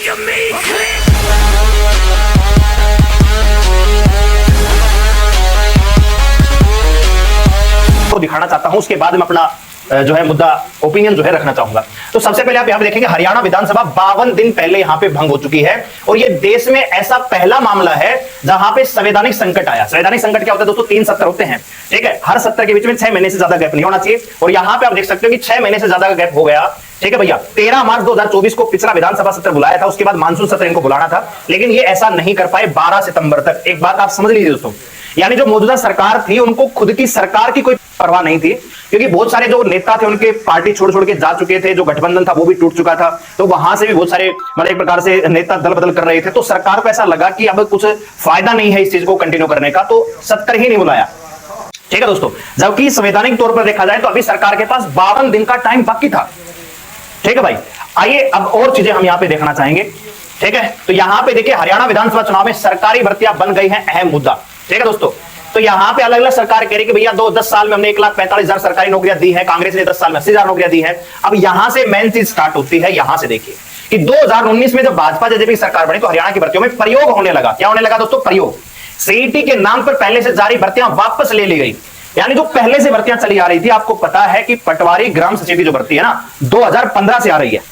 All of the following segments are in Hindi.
को दिखाना चाहता हूं, उसके बाद में अपना जो है मुद्दा ओपिनियन जो है रखना चाहूंगा। तो सबसे पहले आप यहां पे देखेंगे हरियाणा विधानसभा 52 दिन पहले यहां पे भंग हो चुकी है और ये देश में ऐसा पहला मामला है जहां पे संवैधानिक संकट आया। संवैधानिक संकट क्या होता है दोस्तों? 3 सत्र होते हैं, ठीक है। हर सत्र के बीच में 6 महीने से ज्यादा गैप नहीं होना चाहिए और यहां पे आप देख सकते हो कि 6 महीने से ज्यादा गैप हो गया, ठीक है भैया। 13 मार्च 2024 को पिछला विधानसभा सत्र बुलाया था, उसके बाद मानसून सत्र इनको बुलाना था, लेकिन ये ऐसा नहीं कर पाए 12 सितंबर तक। एक बात आप समझ लीजिए दोस्तों, यानी जो मौजूदा सरकार थी उनको खुद की सरकार की कोई परवाह नहीं थी, क्योंकि बहुत सारे जो नेता थे उनके पार्टी छोड़ छोड़ के जा चुके थे, जो गठबंधन था वो भी टूट चुका था, तो वहां से भी बहुत सारे मतलब एक प्रकार से नेता दल बदल कर रहे थे। तो सरकार को ऐसा लगा कि अब कुछ फायदा नहीं है इस चीज को कंटिन्यू करने का, तो सत्र ही नहीं बुलाया, ठीक है दोस्तों। जबकि संवैधानिक तौर पर देखा जाए तो अभी सरकार के पास 52 दिन का टाइम बाकी था, ठीक है भाई। आइए अब और चीजें हम यहां पे देखना चाहेंगे, ठीक है। तो यहां पे देखिए हरियाणा विधानसभा चुनाव में सरकारी भर्तियां बन गई हैं अहम मुद्दा, ठीक है दोस्तों। तो यहां पे अलग अलग सरकार कह रही कि भैया 10 साल में हमने 1,45,000 सरकारी नौकरियां दी है, कांग्रेस ने 10 साल में 80,000 नौकरियां दी है। अब यहां से मेन चीज स्टार्ट होती है, यहां से देखिए कि 2019 में जब भाजपा जेजेपी सरकार बनी तो हरियाणा की भर्तियों में प्रयोग होने लगा। क्या होने लगा दोस्तों? प्रयोग। सीईटी के नाम पर पहले से जारी भर्तियां वापस ले ली गई, यानी जो पहले से भर्तियां चली आ रही थी। आपको पता है कि पटवारी ग्राम सचिव की जो भर्ती है ना 2015 से आ रही है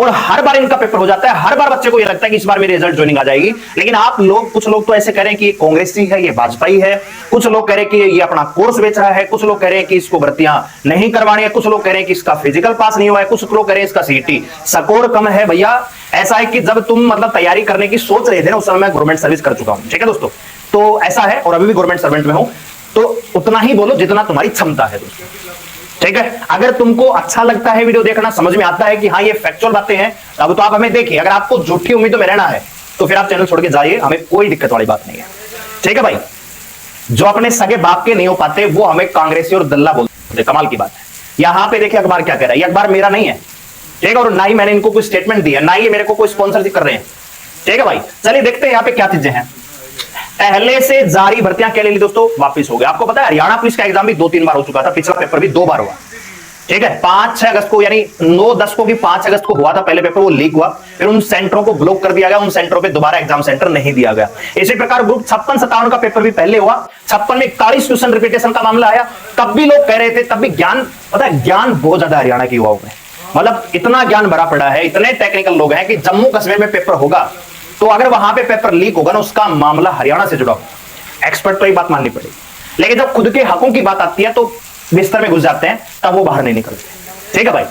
और हर बार इनका पेपर हो जाता है। हर बार बच्चे को यह लगता है कि इस बार मेरी रिजल्ट ज्वाइनिंग आ जाएगी, लेकिन आप लोग कुछ लोग तो ऐसे कह रहे हैं कि ये कांग्रेसी है, ये भाजपा ही है, कुछ लोग कह रहे हैं कि ये अपना कोर्स बेच रहा है, कुछ लोग कह रहे हैं कि इसको भर्तियां नहीं करवानी है, कुछ लोग कह रहे हैं कि इसका फिजिकल पास नहीं हुआ है, कुछ लोग कह रहे हैं इसका सीईटी स्कोर कम है। भैया ऐसा है कि जब तुम मतलब तैयारी करने की सोच रहे थे ना, उस समय मैं गवर्नमेंट सर्विस कर चुका हूं, ठीक है दोस्तों। तो ऐसा है और अभी भी गवर्नमेंट सर्वेंट में हूं, तो उतना ही बोलो जितना तुम्हारी क्षमता है दोस्तों, ठीक है। अगर तुमको अच्छा लगता है वीडियो देखना, समझ में आता है कि हाँ ये फैक्चुअल बातें हैं, अब तो आप हमें देखिए। अगर आपको झूठी उम्मीदों में रहना है तो फिर आप चैनल छोड़ के जाइए, हमें कोई दिक्कत वाली बात नहीं है, ठीक है भाई। जो अपने सगे बाप के नहीं हो पाते वो हमें कांग्रेसी और दल्ला बोलते, कमाल की बात है। यहां पे देखिए अखबार क्या कह रहा है, ये अखबार मेरा नहीं है, ठीक है, और ना ही मैंने इनको कोई स्टेटमेंट दिया, ना ही मेरे को कोई स्पॉन्सरशिप कर रहे हैं, ठीक है भाई। चलिए देखते हैं यहाँ पे क्या चीजें हैं। पहले से जारी भर्तियां क्या ले ली दोस्तों? वापस हो गया। आपको पता है हरियाणा पुलिस का एग्जाम भी 2-3 बार हो चुका था, पिछला पेपर भी 2 बार हुआ, ठीक है। 5-6 अगस्त को, यानी 9-10 को भी 5 अगस्त को हुआ था पहले पेपर, वो लीक हुआ, फिर उन सेंटरों को ब्लॉक कर दिया गया, उन सेंटरों पे दोबारा एग्जाम सेंटर नहीं दिया गया। इसी प्रकार ग्रुप 56-57 का पेपर भी पहले हुआ, 56 में 41 क्वेश्चन रिपीटेशन का मामला आया। तब भी लोग कह रहे थे, तब भी ज्ञान, पता है ज्ञान बहुत ज्यादा हरियाणा के युवाओं में, मतलब इतना ज्ञान भरा पड़ा है, इतने टेक्निकल लोग हैं कि जम्मू कश्मीर में पेपर होगा तो अगर वहां पे पेपर लीक होगा ना, उसका मामला हरियाणा से जुड़ा, एक्सपर्ट तो ये बात माननी पड़ेगी। लेकिन जब खुद के हकों की बात आती है तो बिस्तर में घुस जाते हैं, तब वो बाहर नहीं निकलते, ठीक है भाई।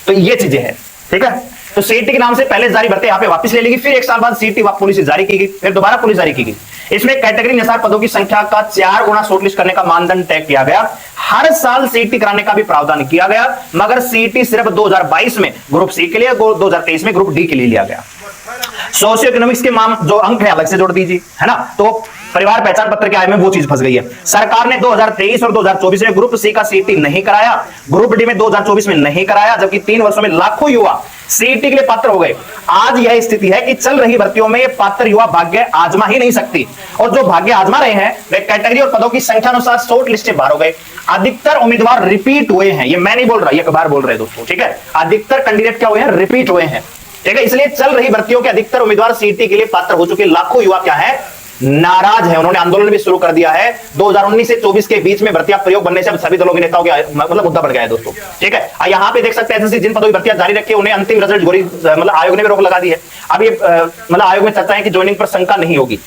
तो ये चीजें हैं, ठीक है। तो सीईटी के नाम से पहले जारी भर्ती यहाँ पे वापस ले लेगी, फिर 1 साल बाद सीईटी पुलिस जारी की गई, फिर दोबारा पुलिस जारी की गई। इसमें कैटेगरी अनुसार पदों की संख्या का 4 गुना शॉर्टलिस्ट करने का मानदंड तय किया गया। हर साल सीईटी कराने का भी प्रावधान किया गया, मगर सीईटी सिर्फ 2022 में ग्रुप सी के लिए, 2023 में ग्रुप डी के लिए लिया गया। सोशियो इकोनॉमिक्स के जो अंक है अलग से जोड़ दीजिए, है ना। तो परिवार पहचान पत्र के आय में वो चीज फंस गई है। सरकार ने 2023 और 2024 में ग्रुप सी का सीईटी नहीं कराया, ग्रुप डी में 2024 में नहीं कराया, जबकि 3 वर्षों में लाखों युवा सीईटी के लिए पात्र हो गए। आज यह स्थिति है कि चल रही भर्तियों में ये पात्र युवा भाग्य आजमा ही नहीं सकती, और जो भाग्य आजमा रहे हैं वे कैटेगरी और पदों की संख्या अनुसार शॉर्ट लिस्ट बाहर हो गए। अधिकतर उम्मीदवार रिपीट हुए हैं, ये मैं नहीं बोल रहा, ये अखबार बोल रहे हैं दोस्तों, ठीक है। अधिकतर कैंडिडेट क्या हुए हैं? रिपीट हुए हैं, ठीक है। इसलिए चल रही भर्तियों के अधिकतर उम्मीदवार सीईटी के लिए पात्र हो चुके लाखों युवा क्या है? नाराज है। उन्होंने आंदोलन भी शुरू कर दिया है। 2019 से 24 के बीच में भर्तियां प्रयोग बनने से अब सभी दलों के नेताओं के मतलब मुद्दा बढ़ गया है दोस्तों, ठीक है। यहाँ पे देख सकते हैं एसएससी जिन पदों की भर्तियां जारी रखी है उन्हें अंतिम रिजल्ट मतलब आयोग ने भी रोक लगा दी है। अब ये मतलब आयोग में चर्चा है कि ज्वाइनिंग पर शंका नहीं होगी।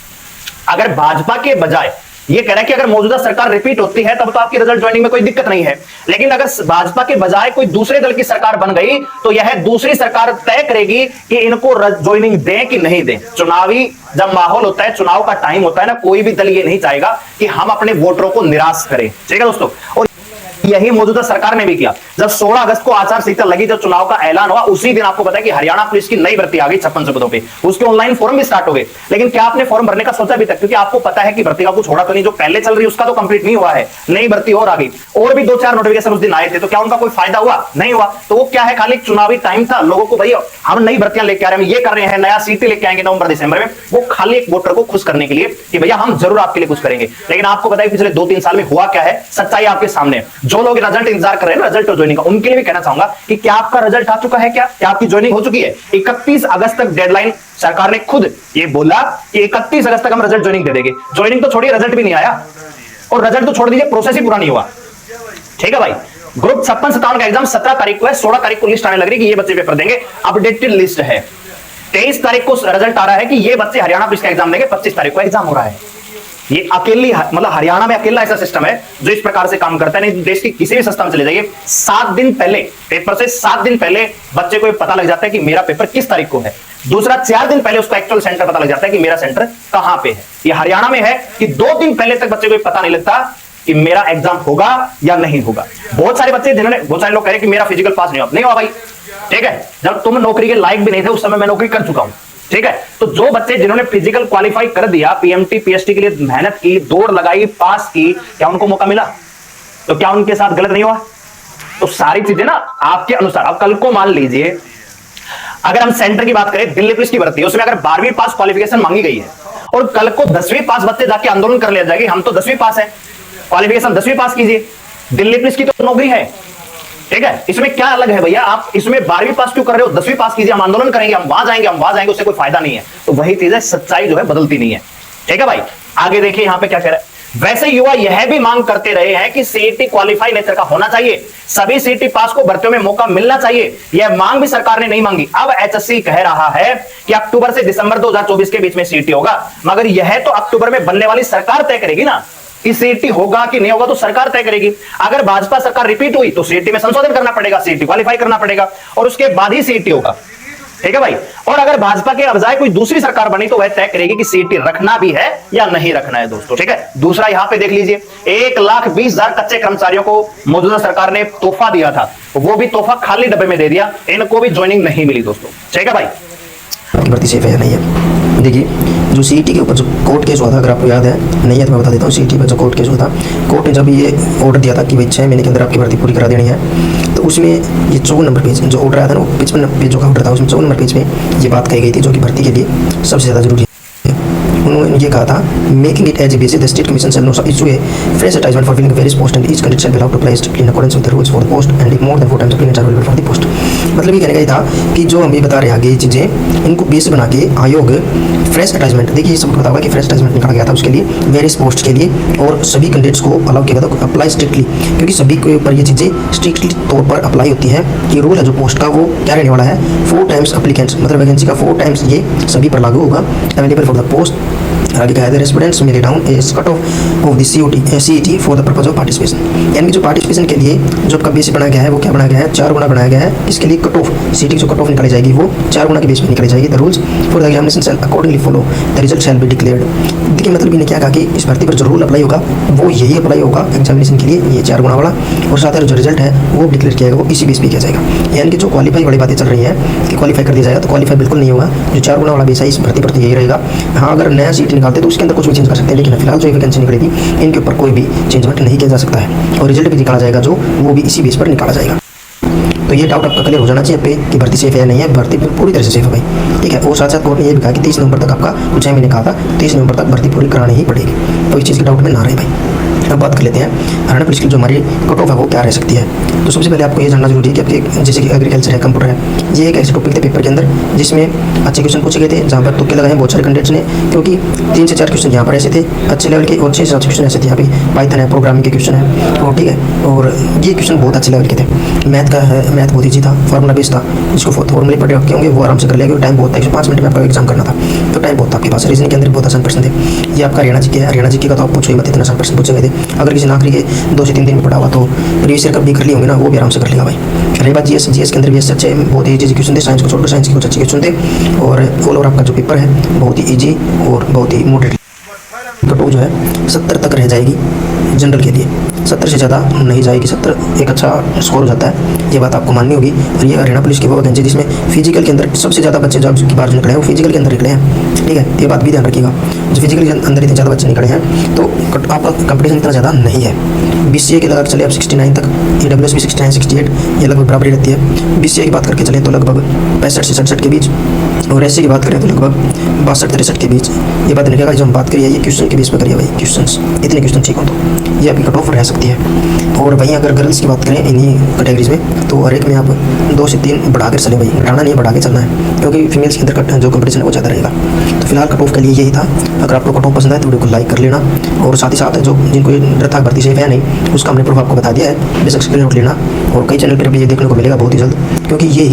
अगर भाजपा के बजाय ये कह रहा है कि अगर मौजूदा सरकार रिपीट होती है तब तो आपकी रिजल्ट ज्वाइनिंग में कोई दिक्कत नहीं है, लेकिन अगर भाजपा के बजाय कोई दूसरे दल की सरकार बन गई तो यह दूसरी सरकार तय करेगी कि इनको ज्वाइनिंग दें कि नहीं दें। चुनावी जब माहौल होता है, चुनाव का टाइम होता है ना, कोई भी दल ये नहीं चाहेगा कि हम अपने वोटरों को निराश करें, ठीक है दोस्तों। और यही मौजूदा सरकार ने भी किया। जब 16 अगस्त को आचार संहिता लगी, जब चुनाव का ऐलान हुआ, उसी दिन आपको पता है कि हरियाणा पुलिस की नई भर्ती आ गई 56 पदों पे। उसके ऑनलाइन फॉर्म भी स्टार्ट हो गए। लेकिन क्या आपने फॉर्म भरने का सोचा अभी तक? क्योंकि आपको पता है कि भर्ती का कुछ छोड़ा तो नहीं, जो पहले चल रही उसका तो कंप्लीट नहीं हुआ है, नई भर्ती और आ गई। और भी 2-4 नोटिफिकेशन उस दिन आए थे, तो क्या उनका कोई फायदा हुआ? नहीं हुआ। तो वो क्या है, खाली चुनावी टाइम था, लोगों को भैया हम नई भर्तियां लेके आ रहे हैं, ये कर रहे हैं, नया सीटी लेके आएंगे नवंबर दिसंबर में, वो खाली एक वोटर को खुश करने के लिए कि भैया हम जरूर आपके लिए कुछ करेंगे। लेकिन आपको पता है पिछले 2-3 साल में हुआ क्या है, सच्चाई आपके सामने। जो लोग रिजल्ट इंतजार कर रहे हैं रिजल्ट और ज्वाइनिंग का, उनके लिए भी कहना चाहूंगा कि क्या आपका रिजल्ट आ चुका है, क्या आपकी ज्वाइनिंग हो चुकी है? 31 अगस्त तक डेडलाइन, सरकार ने खुद ये बोला कि 31 अगस्त तक हम रिजल्ट ज्वाइनिंग दे देंगे। ज्वाइनिंग तो छोड़िए, रिजल्ट भी नहीं आया, और रिजल्ट तो छोड़ दीजिए, प्रोसेस ही पूरा नहीं हुआ। ठीक है भाई, ग्रुप 56-57 का एग्जाम 17 तारीख को है, 16 तारीख को लिस्ट आने लग रही कि ये बच्चे पेपर देंगे, अपडेटेड लिस्ट है। 23 तारीख को रिजल्ट आ रहा है कि ये बच्चे हरियाणा पुलिस का एग्जाम देंगे, 25 तारीख को एग्जाम हो रहा है। ये अकेली, मतलब हरियाणा में अकेला ऐसा सिस्टम है जो इस प्रकार से काम करता है। नहीं देश के किसी भी संस्था में चले जाइए, 7 दिन पहले, पेपर से 7 दिन पहले बच्चे को पता लग जाता है कि मेरा पेपर किस तारीख को है। दूसरा, 4 दिन पहले उसका एक्चुअल सेंटर पता लग जाता है कि मेरा सेंटर कहां पे है। ये हरियाणा में है कि 2 दिन पहले तक बच्चे को पता नहीं लगता कि मेरा एग्जाम होगा या नहीं होगा। बहुत सारे बच्चे जिन्होंने, बहुत सारे लोग कह रहे कि मेरा फिजिकल पास नहीं हुआ भाई। ठीक है, जब तुम नौकरी के लायक भी नहीं थे उस समय मैं नौकरी कर चुका हूं। ठीक है, तो जो बच्चे जिन्होंने फिजिकल क्वालिफाई कर दिया, पीएमटी पीएचटी के लिए मेहनत की, दौड़ लगाई, पास की, क्या उनको मौका मिला? तो क्या उनके साथ गलत नहीं हुआ? तो सारी चीजें ना आपके अनुसार। अब कल को मान लीजिए अगर हम सेंटर की बात करें, दिल्ली पुलिस की भर्ती है, उसमें अगर 12वीं पास क्वालिफिकेशन मांगी गई है और कल को 10वीं पास बच्चे जाके आंदोलन कर ले जाएंगे, हम तो 10वीं पास है, क्वालिफिकेशन 10वीं पास कीजिए, दिल्ली पुलिस की तो नौकरी है। ठीक है, इसमें क्या अलग है भैया? आप इसमें 12वीं पास क्यों कर रहे हो? 10वीं पास कीजिए, हम आंदोलन करेंगे, हम वहां जाएंगे, उससे कोई फायदा नहीं है। तो वही चीज है, सच्चाई जो है बदलती नहीं है। ठीक है भाई, आगे देखिए यहां पे क्या कह रहा है। वैसे युवा यह भी मांग करते रहे हैं कि सीईटी क्वालिफाई नेचर का होना चाहिए, सभी सीईटी पास को भर्तियों में मौका मिलना चाहिए। यह मांग भी सरकार ने नहीं मांगी। अब एचएससी कह रहा है कि अक्टूबर से दिसंबर 2024 के बीच में सीईटी होगा, मगर यह तो अक्टूबर में बनने वाली सरकार तय करेगी ना कि सीईटी होगा कि नहीं होगा, तो सरकार तय करेगी। अगर भाजपा सरकार रिपीट हुई तो सीईटी में संशोधन करना पड़ेगा, सीईटी क्वालिफाई करना पड़ेगा, और उसके बाद ही सीईटी होगा। ठीक है भाई, और अगर भाजपा के बजाय कोई दूसरी सरकार बनी तो वह तय करेगी कि सीईटी रखना भी है या नहीं रखना है दोस्तों। ठीक है, दूसरा यहां पे देख लीजिए, 1,20,000 कच्चे कर्मचारियों को मौजूदा सरकार ने तोहफा दिया था, वो भी तोहफा खाली डब्बे में दे दिया, इनको भी ज्वाइनिंग नहीं मिली दोस्तों। ठीक है भाई, आपकी भर्ती सेफ है या नहीं है। देखिए, जो सीईटी के ऊपर जो कोर्ट केस हुआ था, अगर आपको याद है, नहीं है तो मैं बता देता हूँ। सीईटी पर जो कोर्ट केस हुआ था, कोर्ट ने जब ये ऑर्डर दिया था कि भाई 6 महीने के अंदर आपकी भर्ती पूरी करा देनी है, तो उसमें ये 54 नंबर पेज जो ऑर्डर आया था ना, 55 पेजों का ऑर्डर था, उसमें 54 नंबर पेज में ये बात कही गई थी जो कि भर्ती के लिए सबसे ज़्यादा जरूरी है। उन्होंने ये कहा था, making it as a basis the state commission shall no issue a fresh advertisement for filling various post and each candidate shall be allowed to apply strictly in accordance with the rules for the post and if more than 4 times applicants are available for the post। मतलब ये कहने का ये था कि जो हम ये बता रहे हैं आगे चीज़ें, इनको बेस बना के आयोग फ्रेश एडवर्टाइजमेंट, देखिए सबको पता होगा कि फ्रेश एडवर्टाइजमेंट निकाला गया था उसके लिए, वेरियस पोस्ट के लिए, और सभी कैंडिडेट्स को अलाउ किया गया था अप्लाई स्ट्रिक्टली, क्योंकि सभी के ऊपर ये चीज़ें स्ट्रिक्टली तौर पर अप्लाई होती है। ये रूल है जो पोस्ट का, वो क्या रहने वाला है, 4 टाइम्स एप्लीकेंट्स, मतलब वैकेंसी का 4 टाइम्स ये सभी पर लागू होगा। अवेलेबल फॉर द पोस्ट, आगे कहा है, रेस्पोंडेंट्स में down A cut off the CET for the purpose of participation, यानी कि जो पार्टिसिपेशन के लिए जो आपका बेस बनाया गया है वो क्या बनाया गया है, 4 गुना बनाया गया है। इसके लिए कट ऑफ, सीईटी की जो कट ऑफ निकाली जाएगी वो 4 गुना के बेस में निकाली जाएगी। The rules for the examination shall accordingly follow, the result shall be declared. देखिए मतलब इन्हें क्या कहा कि इस भर्ती पर जो रूल अप्लाई होगा वो यही अप्लाई होगा एग्जामिनेशन के लिए, ये 4 गुना वाला, और साथ ही जो रिजल्ट है वो डिक्लेयर किया जाएगा, वो इसी बेस पे किया जाएगा। यानी कि जो क्वालिफाई वाली बातें चल रही हैं कि क्वालिफाई कर दिया जाएगा, तो क्वालिफाई बिल्कुल नहीं होगा। जो 4 गुना वाला बेस है इस भर्ती पर यही रहेगा। हाँ, अगर नया सीट निकालते तो उसके अंदर कुछ भी चेंज कर सकते हैं, लेकिन फिलहाल जो वैकेंसी निकली थी इनके ऊपर कोई भी चेंजमेंट नहीं किया जा सकता है, और रिजल्ट भी निकाला जाएगा जो वो भी इसी बेस पर निकाला जाएगा। तो ये डाउट आपका क्लियर हो जाना चाहिए पे कि भर्ती सेफ है या नहीं है। भर्ती पूरी तरह से सेफ है भाई। ठीक है, और साथ साथ कोर्ट ने ये भी कहा कि 30 नवंबर तक आपका, कुछ मैंने कहा था 30 नवंबर तक भर्ती पूरी करानी ही पड़ेगी, तो इस चीज़ के डाउट में ना रहे भाई। अब बात कर लेते हैं हरियाणा पुलिस की जो हमारी कट ऑफ है वो क्या रह सकती है। तो सबसे पहले आपको ये जानना जरूरी है कि आपके जैसे कि एग्रीकल्चर है, कंप्यूटर है, ये एक ऐसे टॉपिक थे पेपर के अंदर जिसमें अच्छे क्वेश्चन पूछे गए थे, जहाँ पर तुक्के लगाए हैं बहुत सारे कैंडिडेट्स ने, क्योंकि 3 से 4 क्वेश्चन यहाँ पर ऐसे थे अच्छे लेवल के, और 6 से 7 क्वेश्चन ऐसे थे यहाँ पे पाइथन है, प्रोग्रामिंग के क्वेश्चन है, और ठीक है, और ये क्वेश्चन बहुत अच्छे लेवल के थे। मैथ का है, मैथ बहुत ईजी था, फॉर्मूला बेस्ड था, जिसको फॉर्मूले पढ़े रखे होंगे वो आराम से कर लिया, क्योंकि टाइम बहुत था, 105 मिनट में आपका एग्जाम करना था, तो टाइम बहुत था आपके पास। रीजनिंग के अंदर बहुत आसान प्रश्न थे। ये आपका हरियाणा जी के, हरियाणा जी का तो आप पूछो ही मत, इतना आसान प्रश्न पूछे गए थे। अगर किसी नौकरी के 2 से 3 दिन में पढ़ा हुआ तो प्रीवियस ईयर कब भी कर लिए होंगे ना, वो भी आराम से कर लेगा भाई। रही बात जीएस के अंदर भी अच्छे बहुत ही ईजी क्वेश्चन थे, साइंस को छोड़कर साइंस के कुछ अच्छे क्वेश्चन थे, और ऑल ओवर आपका जो पेपर है बहुत ही ईजी और बहुत ही मॉडरेट। कट ऑफ जो है 70 तक रह जाएगी जनरल के लिए, 70 से ज़्यादा नहीं जाएगी। 70 एक अच्छा स्कोर हो जाता है, ये बात आपको माननी होगी। और ये हरियाणा पुलिस की वो वैकेंसी जिसमें फिजिकल के अंदर सबसे ज़्यादा बच्चे जॉब की बार निकले हैं वो फिजिकल के अंदर निकले हैं। ठीक है, ये बात भी ध्यान रखिएगा, जो फिजिकल के अंदर इतने ज़्यादा बच्चे निकले हैं तो आपका कंपटीशन इतना ज़्यादा नहीं है। BCA के लगा चले आप 69 तक, AWS भी 69, 68 ये लगभग बराबरी रहती है। BCA की बात करके चले तो लगभग 65 से 67 के बीच, और SC की बात करें तो लगभग 62-63 के बीच। ये बात नहीं, जो हम बात करिए ये क्वेश्चन के बीच में करिए भाई, क्वेश्चन इतने क्वेश्चन ठीक हो तो ये आपकी कट ऑफ रह सकती है। और वहीं अगर गर्ल्स की बात करें इन्हीं कैटेगरीज में, तो हर एक में आप 2 से 3 बढ़ा कर चलें भाई, घटाना नहीं बढ़ा के चलना है, क्योंकि फीमेल्स के अंदर जो कंपटीशन है वो ज़्यादा रहेगा। तो फिलहाल कट ऑफ के लिए यही था। अगर आपको कट ऑफ पसंद आए तो वीडियो को लाइक कर लेना, और साथ ही साथ जो जिनको ये डर था भर्ती से है नहीं, उसका हमने प्रूफ आपको बता दिया है, बेशक स्क्रीन नोट लेना। और कई चैनल पर भी ये देखने को मिलेगा बहुत ही जल्द, क्योंकि ये